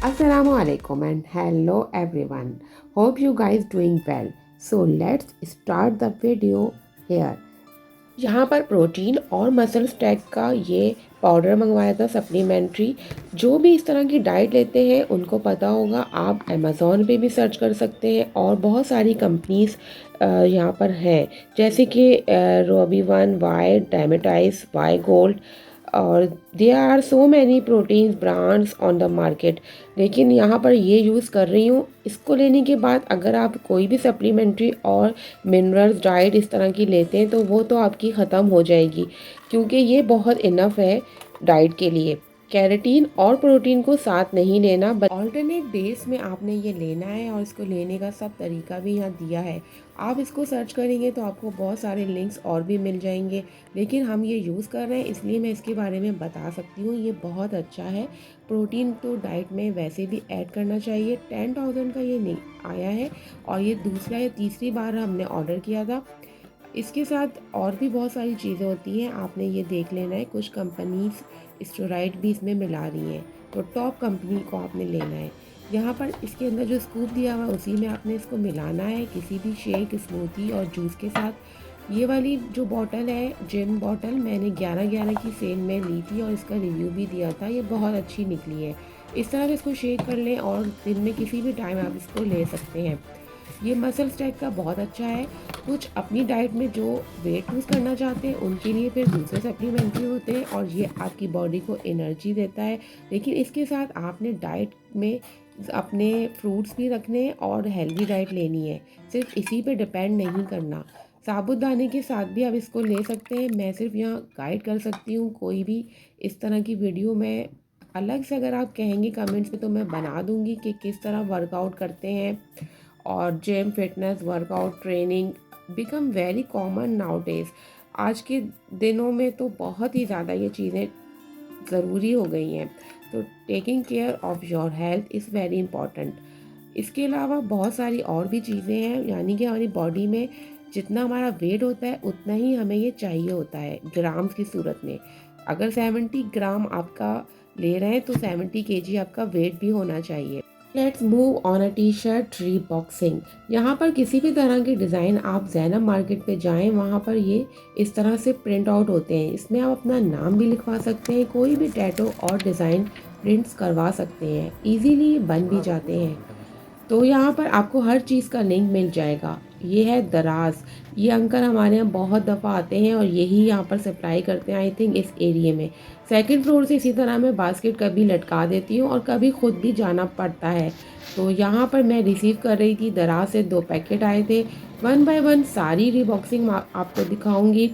Assalamualaikum and hello everyone. Hope you guys doing well. So let's start the video here. यहाँ पर protein और muscle stack का ये powder मंगवाया था सप्लीमेंट्री। जो भी इस तरह की डाइट लेते हैं उनको पता होगा, आप अमेज़ॉन पे भी सर्च कर सकते हैं और बहुत सारी कंपनीज यहाँ पर हैं, जैसे कि रोबी वन, वाई डायमेटाइज, वाई गोल्ड, और there are so many proteins brands on the market. लेकिन यहाँ पर ये यूज़ कर रही हूँ। इसको लेने के बाद अगर आप कोई भी सप्लीमेंट्री और मिनरल्स डाइट इस तरह की लेते हैं तो वो तो आपकी ख़त्म हो जाएगी, क्योंकि ये बहुत इनफ है डाइट के लिए। कैरेटीन और प्रोटीन को साथ नहीं लेना, बट ऑल्टरनेट डेज में आपने ये लेना है, और इसको लेने का सब तरीका भी यहाँ दिया है। आप इसको सर्च करेंगे तो आपको बहुत सारे लिंक्स और भी मिल जाएंगे, लेकिन हम ये यूज़ कर रहे हैं इसलिए मैं इसके बारे में बता सकती हूँ। ये बहुत अच्छा है। प्रोटीन तो डाइट में वैसे भी ऐड करना चाहिए। 10,000 का ये नहीं आया है, और ये दूसरा या तीसरी बार हमने ऑर्डर किया था। इसके साथ और भी बहुत सारी चीज़ें होती हैं, आपने ये देख लेना है। कुछ कंपनीज स्टेरॉइड भी इसमें मिला रही हैं, तो टॉप कंपनी को आपने लेना है। यहाँ पर इसके अंदर जो स्कूप दिया हुआ है उसी में आपने इसको मिलाना है, किसी भी शेक, स्मूथी और जूस के साथ। ये वाली जो बॉटल है, जिम बॉटल, मैंने 11/11 की सेल में ली थी और इसका रिव्यू भी दिया था। ये बहुत अच्छी निकली है। इस तरह से इसको शेक कर लें और दिन में किसी भी टाइम आप इसको ले सकते हैं। ये मसल स्टैक का बहुत अच्छा है। कुछ अपनी डाइट में जो वेट लूज़ करना चाहते हैं उनके लिए फिर दूसरे सप्लीमेंट्री होते हैं, और ये आपकी बॉडी को एनर्जी देता है। लेकिन इसके साथ आपने डाइट में अपने फ्रूट्स भी रखने हैं और हेल्दी डाइट लेनी है। सिर्फ इसी पे डिपेंड नहीं करना। साबुदाने के साथ भी आप इसको ले सकते हैं। मैं सिर्फ यहाँ गाइड कर सकती हूँ। कोई भी इस तरह की वीडियो मैं अलग से अगर आप कहेंगे कमेंट्स में तो मैं बना दूँगी कि किस तरह वर्कआउट करते हैं। और gym, fitness, workout, training become very common nowadays. आज के दिनों में तो बहुत ही ज़्यादा ये चीज़ें ज़रूरी हो गई हैं। तो taking care of your health is very important. इसके अलावा बहुत सारी और भी चीज़ें हैं, यानी कि हमारी बॉडी में जितना हमारा वेट होता है उतना ही हमें ये चाहिए होता है ग्राम्स की सूरत में। अगर 70 ग्राम आपका ले रहे हैं तो 70 kg आपका वेट भी होना चाहिए। Let's move on a T shirt रीबॉक्सिंग। यहाँ पर किसी भी तरह के डिज़ाइन, आप ज़ैनब मार्केट पे जाएं, वहाँ पर ये इस तरह से प्रिंट आउट होते हैं। इसमें आप अपना नाम भी लिखवा सकते हैं, कोई भी टैटू और डिज़ाइन प्रिंट्स करवा सकते हैं। इजीली बन भी जाते हैं। तो यहाँ पर आपको हर चीज़ का लिंक मिल जाएगा। ये है दराज। ये अंकल हमारे यहाँ बहुत दफ़ा आते हैं और यही यहाँ पर सप्लाई करते हैं, आई थिंक इस एरिया में। सेकंड फ्लोर से इसी तरह मैं बास्केट कभी लटका देती हूँ और कभी ख़ुद भी जाना पड़ता है। तो यहाँ पर मैं रिसीव कर रही थी, दराज से 2 पैकेट आए थे। 1 बाय 1 सारी रीबॉक्सिंग आपको दिखाऊँगी।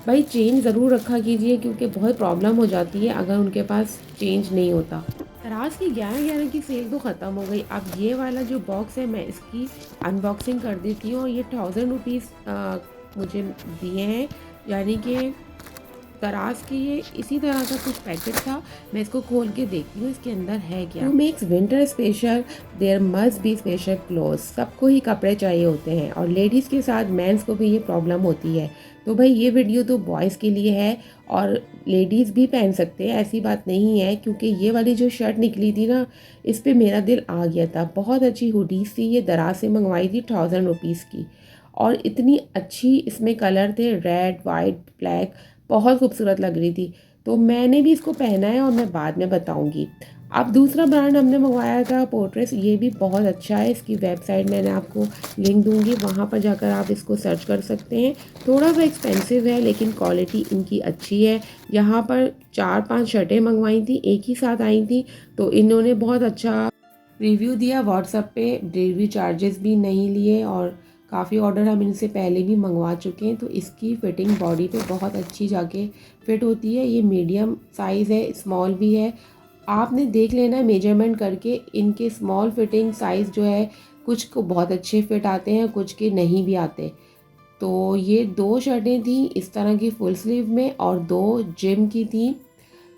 भाई चेंज ज़रूर रखा कीजिए, क्योंकि बहुत प्रॉब्लम हो जाती है अगर उनके पास चेंज नहीं होता। दराज की 11/11 की सेल तो ख़त्म हो गई। अब ये वाला जो बॉक्स है मैं इसकी अनबॉक्सिंग कर देती हूँ। और ये 1000 रुपीज़ मुझे दिए हैं, यानी कि दराज के ये इसी तरह का कुछ पैकेट था। मैं इसको खोल के देखती हूँ इसके अंदर है क्या। To makes winter special there must be special cloth. सबको ही कपड़े चाहिए होते हैं, और लेडीज़ के साथ मेंस को भी ये प्रॉब्लम होती है। तो भाई ये वीडियो तो बॉयज़ के लिए है, और लेडीज़ भी पहन सकते हैं, ऐसी बात नहीं है। क्योंकि ये वाली जो शर्ट निकली थी ना, इस पर मेरा दिल आ गया था। बहुत अच्छी हुडीज़ थी, ये दराज से मंगवाई थी 1000 रुपीज़ की, और इतनी अच्छी इसमें कलर थे, रेड, वाइट, ब्लैक, बहुत खूबसूरत लग रही थी। तो मैंने भी इसको पहना है और मैं बाद में बताऊंगी। अब दूसरा ब्रांड हमने मंगवाया था पोर्ट्रेस। ये भी बहुत अच्छा है। इसकी वेबसाइट मैंने आपको लिंक दूंगी, वहाँ पर जाकर आप इसको सर्च कर सकते हैं। थोड़ा सा एक्सपेंसिव है लेकिन क्वालिटी इनकी अच्छी है। यहाँ पर 4-5 शर्टें मंगवाई थी, एक ही साथ आई थी, तो इन्होंने बहुत अच्छा रिव्यू दिया व्हाट्सएप पे। डिलीवरी चार्जेस भी नहीं लिए, और काफ़ी ऑर्डर हम इनसे पहले भी मंगवा चुके हैं। तो इसकी फ़िटिंग बॉडी पे बहुत अच्छी जाके फ़िट होती है। ये मीडियम साइज़ है, स्मॉल भी है। आपने देख लेना है मेजरमेंट करके। इनके स्मॉल फिटिंग साइज़ जो है, कुछ को बहुत अच्छे फिट आते हैं, कुछ के नहीं भी आते। तो ये 2 शर्टें थी इस तरह की फुल स्लीव में, और 2 जिम की थी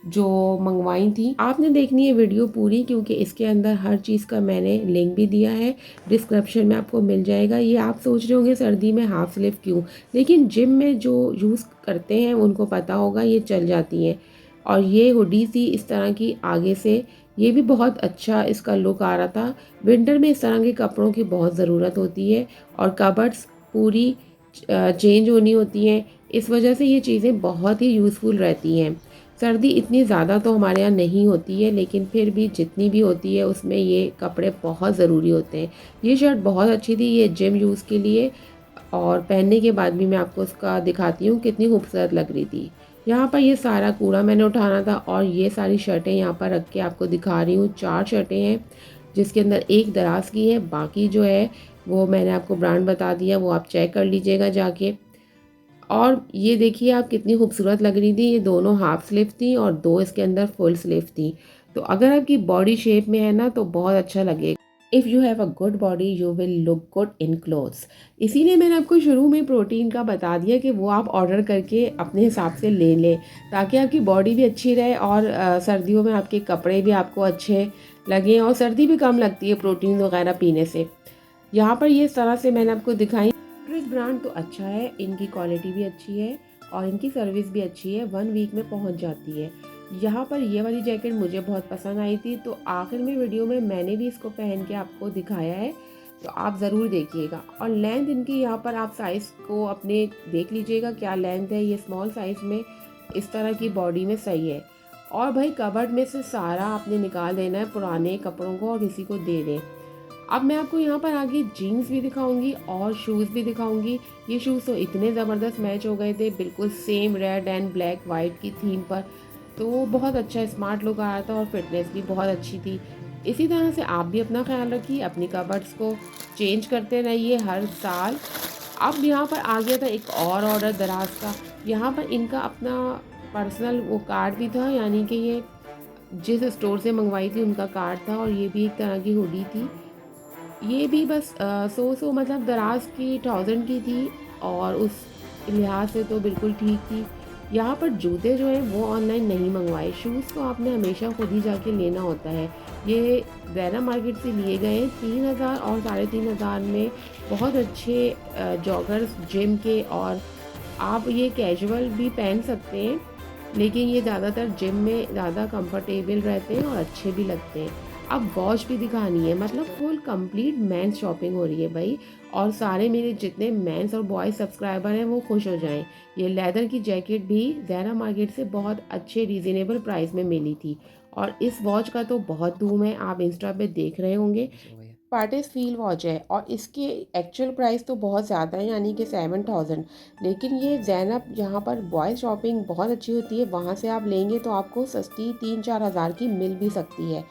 जो मंगवाई थी। आपने देखनी है वीडियो पूरी, क्योंकि इसके अंदर हर चीज़ का मैंने लिंक भी दिया है, डिस्क्रिप्शन में आपको मिल जाएगा। ये आप सोच रहे होंगे सर्दी में हाफ स्लीव क्यों, लेकिन जिम में जो यूज़ करते हैं उनको पता होगा, ये चल जाती हैं। और ये हुडी थी इस तरह की, आगे से ये भी बहुत अच्छा इसका लुक आ रहा था। विंटर में इस तरह के कपड़ों की बहुत ज़रूरत होती है और कबर्ड्स पूरी चेंज होनी होती हैं। इस वजह से ये चीज़ें बहुत ही यूज़फुल रहती हैं। सर्दी इतनी ज़्यादा तो हमारे यहाँ नहीं होती है, लेकिन फिर भी जितनी भी होती है उसमें ये कपड़े बहुत ज़रूरी होते हैं। ये शर्ट बहुत अच्छी थी, ये जिम यूज़ के लिए, और पहनने के बाद भी मैं आपको उसका दिखाती हूँ कितनी खूबसूरत लग रही थी। यहाँ पर ये सारा कूड़ा मैंने उठाना था और ये सारी शर्टें यहाँ पर रख के आपको दिखा रही हूँ। 4 शर्टें हैं जिसके अंदर एक दराज की है, बाकी जो है वो मैंने आपको ब्रांड बता दिया, वो आप चेक कर लीजिएगा जाके। और ये देखिए आप कितनी खूबसूरत लग रही थी। ये दोनों हाफ स्लीव थी और 2 इसके अंदर फुल स्लीव थी। तो अगर आपकी बॉडी शेप में है ना तो बहुत अच्छा लगेगा। If you have a good body you will look good in clothes. इसीलिए मैंने आपको शुरू में प्रोटीन का बता दिया कि वो आप ऑर्डर करके अपने हिसाब से ले लें, ताकि आपकी बॉडी भी अच्छी रहे और सर्दियों में आपके कपड़े भी आपको अच्छे लगें और सर्दी भी कम लगती है प्रोटीन वगैरह पीने से। यहाँ पर ये इस तरह से मैंने आपको दिखाई। ड्रेस ब्रांड तो अच्छा है, इनकी क्वालिटी भी अच्छी है और इनकी सर्विस भी अच्छी है, 1 वीक में पहुँच जाती है। यहाँ पर ये वाली जैकेट मुझे बहुत पसंद आई थी, तो आखिर में वीडियो में मैंने भी इसको पहन के आपको दिखाया है, तो आप ज़रूर देखिएगा। और लेंथ इनकी यहाँ पर आप साइज़ को अपने देख लीजिएगा क्या लेंथ है। ये स्मॉल साइज़ में इस तरह की बॉडी में सही है। और भाई कबर्ड में से सारा आपने निकाल देना है पुराने कपड़ों को और किसी को दे दें। अब मैं आपको यहाँ पर आगे जीन्स भी दिखाऊंगी और शूज़ भी दिखाऊंगी। ये शूज़ तो इतने ज़बरदस्त मैच हो गए थे, बिल्कुल same red and black white की थीम पर, तो बहुत अच्छा स्मार्ट लुक आया था और फिटनेस भी बहुत अच्छी थी। इसी तरह से आप भी अपना ख्याल रखिए, अपनी कबर्ड्स को चेंज करते रहिए हर साल। अब यहाँ पर आ गया था एक और ऑर्डर दराज का। यहाँ पर इनका अपना पर्सनल वो कार्ड भी था, यानी कि ये जिस स्टोर से मंगवाई थी उनका कार्ड था, और ये भी एक तरह की हुडी थी। ये भी बस सो मतलब दराज की 1000 की थी और उस लिहाज से तो बिल्कुल ठीक थी। यहाँ पर जूते जो हैं वो ऑनलाइन नहीं मंगवाए, शूज़ तो आपने हमेशा खुद ही जाके लेना होता है। ये ज़ैरा मार्केट से लिए गए हैं 3000 और 3500 में, बहुत अच्छे जॉगर्स जिम के, और आप ये कैजुअल भी पहन सकते हैं, लेकिन ये ज़्यादातर जिम में ज़्यादा कंफर्टेबल रहते हैं और अच्छे भी लगते हैं। अब वॉच भी दिखानी है, मतलब फुल कंप्लीट मेंस शॉपिंग हो रही है भाई, और सारे मेरे जितने मेंस और बॉयज़ सब्सक्राइबर हैं वो खुश हो जाएं। ये लेदर की जैकेट भी ज़ैरा मार्केट से बहुत अच्छे रीज़नेबल प्राइस में मिली थी, और इस वॉच का तो बहुत धूम है, आप इंस्टा पे देख रहे होंगे। पार्टिस फील वॉच है और इसकी एक्चुअल प्राइस तो बहुत ज़्यादा है, यानी कि 7000, लेकिन ये ज़ैनब जहाँ पर बॉयज़ शॉपिंग बहुत अच्छी होती है वहाँ से आप लेंगे तो आपको सस्ती 3-4 हज़ार की मिल भी सकती है।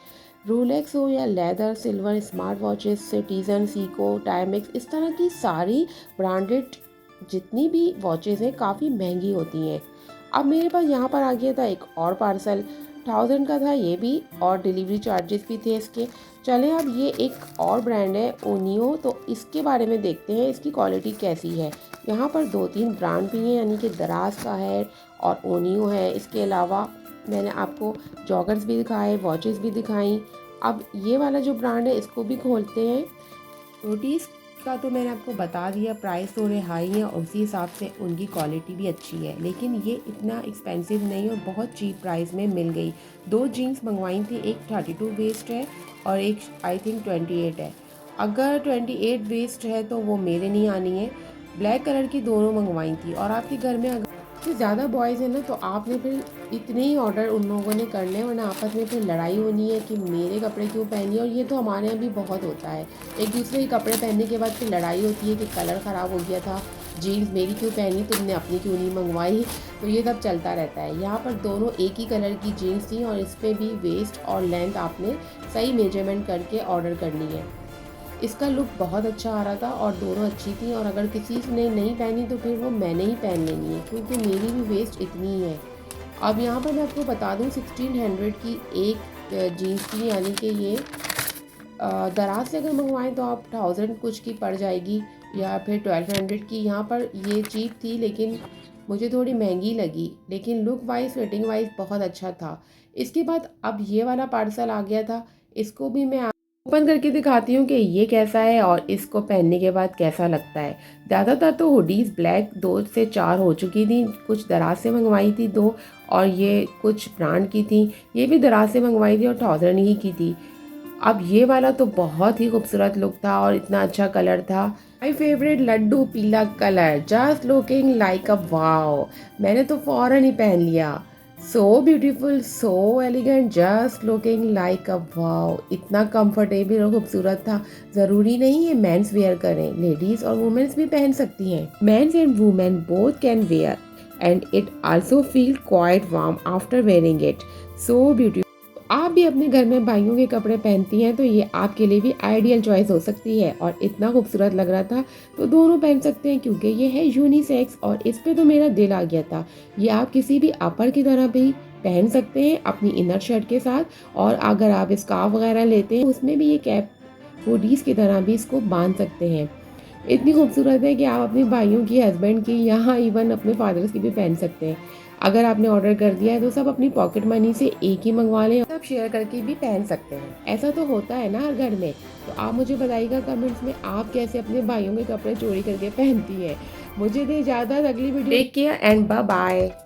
रोलेक्स हो या leather, silver, smart watches, citizen, Seiko, Timex, इस तरह की सारी ब्रांडेड जितनी भी वॉचेस हैं काफ़ी महंगी होती हैं। अब मेरे पास यहाँ पर आ गया था एक और पार्सल, 1000 का था ये भी, और डिलीवरी चार्जेस भी थे इसके। चलें अब ये एक और ब्रांड है ओनियो, तो इसके बारे में देखते हैं इसकी क्वालिटी कैसी है। यहाँ पर 2-3 ब्रांड भी हैं, यानी कि दराज का है और ओनियो है। इसके अलावा मैंने आपको जॉगर्स भी दिखाए, वॉचेस भी दिखाई। अब ये वाला जो ब्रांड है इसको भी खोलते हैं। रोटीज़ का तो मैंने आपको बता दिया, प्राइस थोड़े हाई है और उसी हिसाब से उनकी क्वालिटी भी अच्छी है, लेकिन ये इतना एक्सपेंसिव नहीं और बहुत चीप प्राइस में मिल गई। 2 जीन्स मंगवाई थी, एक 32 वेस्ट है और एक आई थिंक 28 है। अगर 28 वेस्ट है तो वो मेरे नहीं आनी है। ब्लैक कलर की दोनों मंगवाई थी, और आपके घर में अगर ज़्यादा बॉयज़ हैं ना तो आपने फिर इतने ही ऑर्डर उन लोगों ने करने हैं, वरना आपस में फिर लड़ाई होनी है कि मेरे कपड़े क्यों पहनिए। और ये तो हमारे यहाँ भी बहुत होता है, एक दूसरे के कपड़े पहनने के बाद फिर लड़ाई होती है कि कलर ख़राब हो गया था, जीन्स मेरी क्यों पहनी, तुमने अपनी क्यों नहीं मंगवाई। तो ये सब चलता रहता है। यहाँ पर दोनों एक ही कलर की जीन्स थी और इस पर भी वेस्ट और लेंथ आपने सही मेजरमेंट करके ऑर्डर करनी है। इसका लुक बहुत अच्छा आ रहा था और दोनों अच्छी थी, और अगर किसी ने नहीं पहनी तो फिर वो मैंने ही पहन लेनी है, क्योंकि मेरी भी वेस्ट इतनी ही है। अब यहाँ पर मैं आपको बता दूँ 1600 की एक जीन्स थी, यानी कि ये दराज से अगर मंगवाएं तो आप 1000 कुछ की पड़ जाएगी, या फिर 1200 की। यहाँ पर ये चीप थी लेकिन मुझे थोड़ी महंगी लगी, लेकिन लुक वाइज फिटिंग वाइज बहुत अच्छा था। इसके बाद अब ये वाला पार्सल आ गया था, इसको भी मैं ओपन करके दिखाती हूँ कि ये कैसा है और इसको पहनने के बाद कैसा लगता है। ज़्यादातर तो हुडीज़ ब्लैक 2 से 4 हो चुकी थी, कुछ दराज से मंगवाई थी 2, और ये कुछ ब्रांड की थी, ये भी दराज से मंगवाई थी और 1000 ही की थी। अब ये वाला तो बहुत ही खूबसूरत लुक था और इतना अच्छा कलर था। माई फेवरेट लड्डू पीला colour, just looking like a wow. मैंने तो फ़ौरन ही पहन लिया। So beautiful, so elegant, just looking like a wow. इतना कंफर्टेबल और खूबसूरत था। ज़रूरी नहीं है मेंस वेयर करें, लेडीज़ और वुमेन्स भी पहन सकती हैं। Men's and women both can wear and it also feel quite warm after wearing it. So beautiful. आप भी अपने घर में भाइयों के कपड़े पहनती हैं तो ये आपके लिए भी आइडियल चॉइस हो सकती है। और इतना खूबसूरत लग रहा था तो दोनों पहन सकते हैं, क्योंकि ये है यूनिसेक्स और इस पे तो मेरा दिल आ गया था। ये आप किसी भी अपर की तरह भी पहन सकते हैं अपनी इनर शर्ट के साथ, और अगर आप स्कार्फ वगैरह लेते हैं उसमें भी ये कैप हुडीज़ की तरह भी इसको बांध सकते हैं। इतनी खूबसूरत है कि आप अपने भाइयों की, हस्बैंड की, यहाँ इवन अपने फादर्स की भी पहन सकते हैं। अगर आपने ऑर्डर कर दिया है तो सब अपनी पॉकेट मनी से एक ही मंगवा लें, सब शेयर करके भी पहन सकते हैं। ऐसा तो होता है ना हर घर में। तो आप मुझे बताइएगा कमेंट्स में, आप कैसे अपने भाइयों के कपड़े चोरी करके पहनती हैं। मुझे दे इजाज़त, अगली video. Take care and bye bye.